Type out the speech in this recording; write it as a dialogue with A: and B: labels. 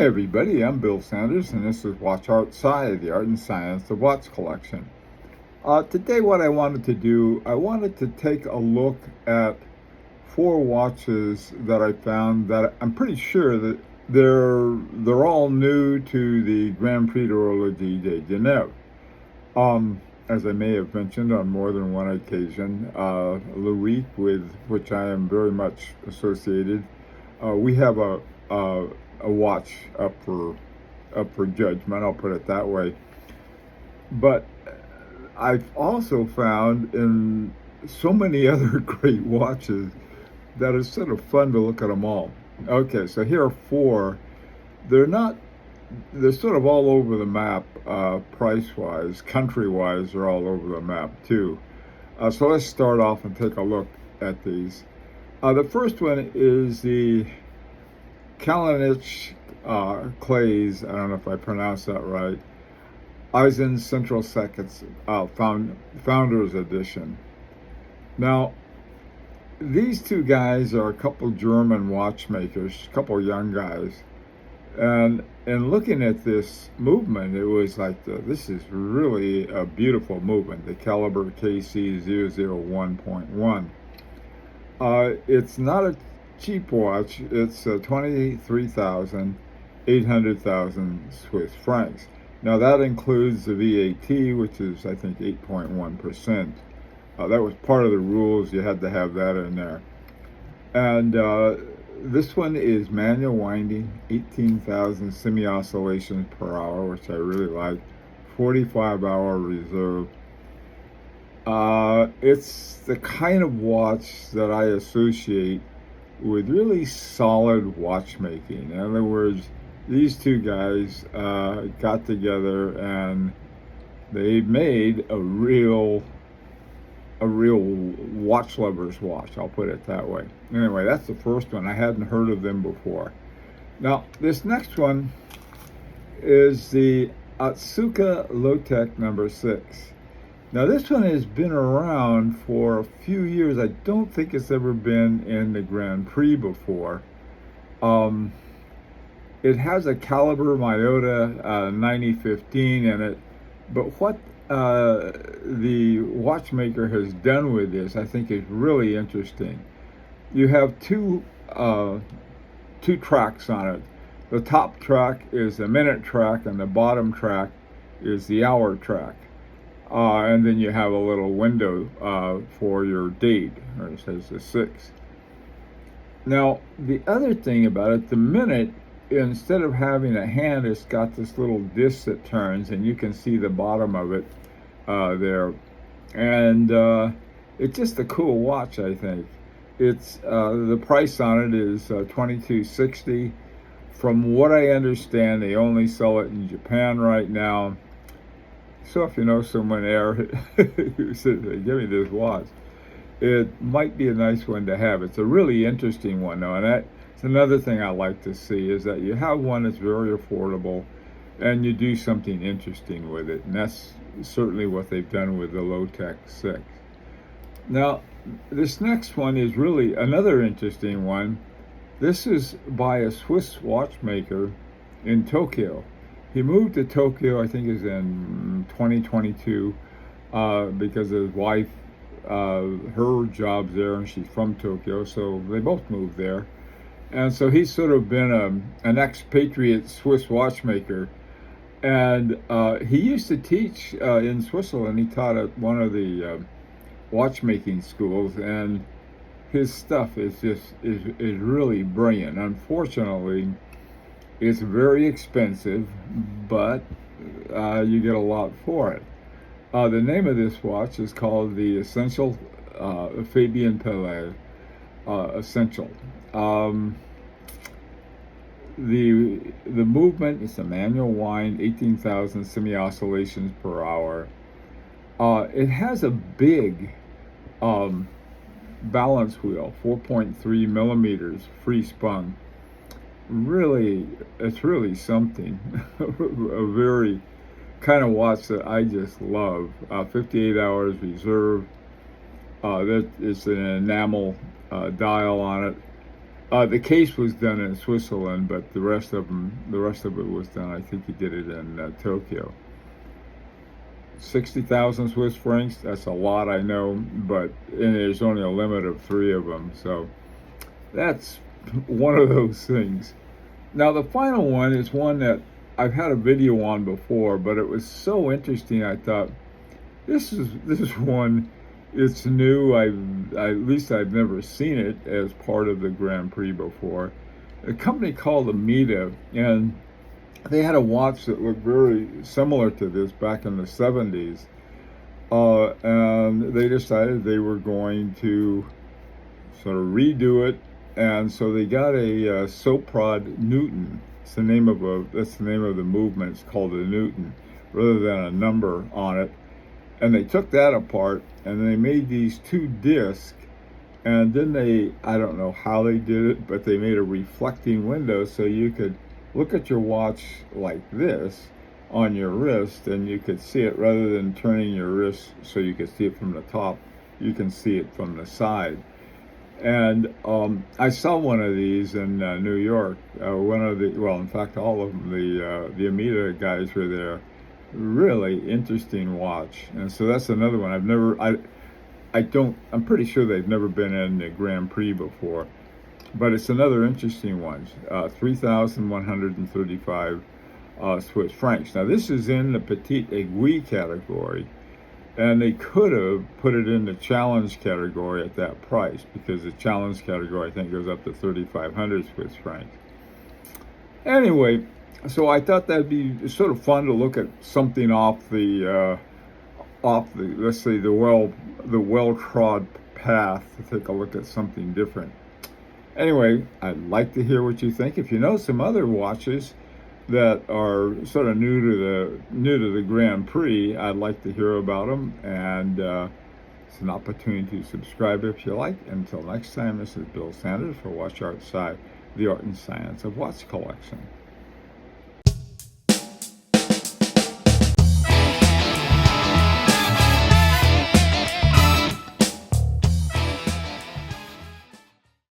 A: Hi everybody, I'm Bill Sanders and this is Watch Outside, the art and science of watch collection. Today what I wanted to do, I wanted to take a look at 4 watches that I found that I'm pretty sure that they're all new to the Grand Prix d'Horlogerie de Genève. As I may have mentioned on more than one occasion, Louis, with which I am very much associated, we have a watch up for judgment. I'll put it that way. But I've also found in so many other great watches that it's sort of fun to look at them all. Okay, so here are 4. They're sort of all over the map, price-wise, country-wise. They're all over the map too. So let's start off and take a look at these. The first one is the Kallinich Claeys, I don't know if I pronounced that right, Eisen Central Seconds Founders Edition. Now, these 2 guys are a couple German watchmakers, a couple young guys, and in looking at this movement, it was like, this is really a beautiful movement, the caliber KC001.1. It's not a cheap watch. It's 23,800,000 Swiss francs. Now that includes the VAT, which is I think 8.1%. That was part of the rules. You had to have that in there. And this one is manual winding, 18,000 semi-oscillations per hour, which I really like. 45-hour reserve. It's the kind of watch that I associate with really solid watchmaking. In other words, these 2 guys got together and they made a real watch lover's watch. I'll put it that way. Anyway, that's the first one. I hadn't heard of them before. Now, this next one is the Otsuka Lotec number 6. Now this one has been around for a few years. I don't think it's ever been in the Grand Prix before. It has a caliber Miyota 9015 in it, but what the watchmaker has done with this, I think, is really interesting. You have two tracks on it. The top track is the minute track, and the bottom track is the hour track. And then you have a little window for your date, or it says the 6th. Now, the other thing about it, the minute, instead of having a hand, it's got this little disc that turns, and you can see the bottom of it there. And it's just a cool watch, I think. It's the price on it is $22.60. From what I understand, they only sell it in Japan right now. So if you know someone there who says, give me this watch, it might be a nice one to have. It's a really interesting one, though, and that's another thing I like to see, is that you have one that's very affordable and you do something interesting with it, and that's certainly what they've done with the Lotec 6. Now, this next one is really another interesting one. This is by a Swiss watchmaker in Tokyo. He moved to Tokyo, I think is in 2022, because his wife, her job's there, and she's from Tokyo, so they both moved there. And so he's sort of been an expatriate Swiss watchmaker. And he used to teach in Switzerland. He taught at one of the watchmaking schools, and his stuff is really brilliant. Unfortunately, it's very expensive, but you get a lot for it. The name of this watch is called the Essential Fabian Pellet Essential. The movement is a manual wind, 18,000 semi-oscillations per hour. It has a big balance wheel, 4.3 millimeters, free spun. Really, it's really something. A very kind of watch that I just love. 58 hours reserve. That is an enamel dial on it. The case was done in Switzerland, but the rest of it was done. I think he did it in Tokyo. 60,000 Swiss francs. That's a lot, I know, but and there's only a limit of 3 of them. So that's one of those things. Now the final one is one that I've had a video on before, but it was so interesting. I thought this is one. It's new. At least I've never seen it as part of the Grand Prix before. A company called Amida, and they had a watch that looked very similar to this back in the 70s, and they decided they were going to sort of redo it, and so they got a Soprod Newton. That's the name of the movement. It's called a Newton, rather than a number on it. And they took that apart, and they made these 2 discs, and then I don't know how they did it, but they made a reflecting window so you could look at your watch like this on your wrist, and you could see it rather than turning your wrist so you could see it from the top. You can see it from the side. And I saw one of these in New York. In fact, all of them. The Amida guys were there. Really interesting watch. And so that's another one. I'm pretty sure they've never been in the Grand Prix before, but it's another interesting one. 3,135 Swiss francs. Now this is in the Petite Aiguille category, and they could have put it in the challenge category at that price, because the challenge category I think goes up to 3,500 Swiss francs. Anyway, so I thought that'd be sort of fun to look at something off the let's say the well-trod path, to take a look at something different. Anyway, I'd like to hear what you think. If you know some other watches that are sort of new to the Grand Prix, I'd like to hear about them, and it's an opportunity to subscribe if you like. Until next time, this is Bill Sanders for Watch Art Sci, the art and science of watch collection.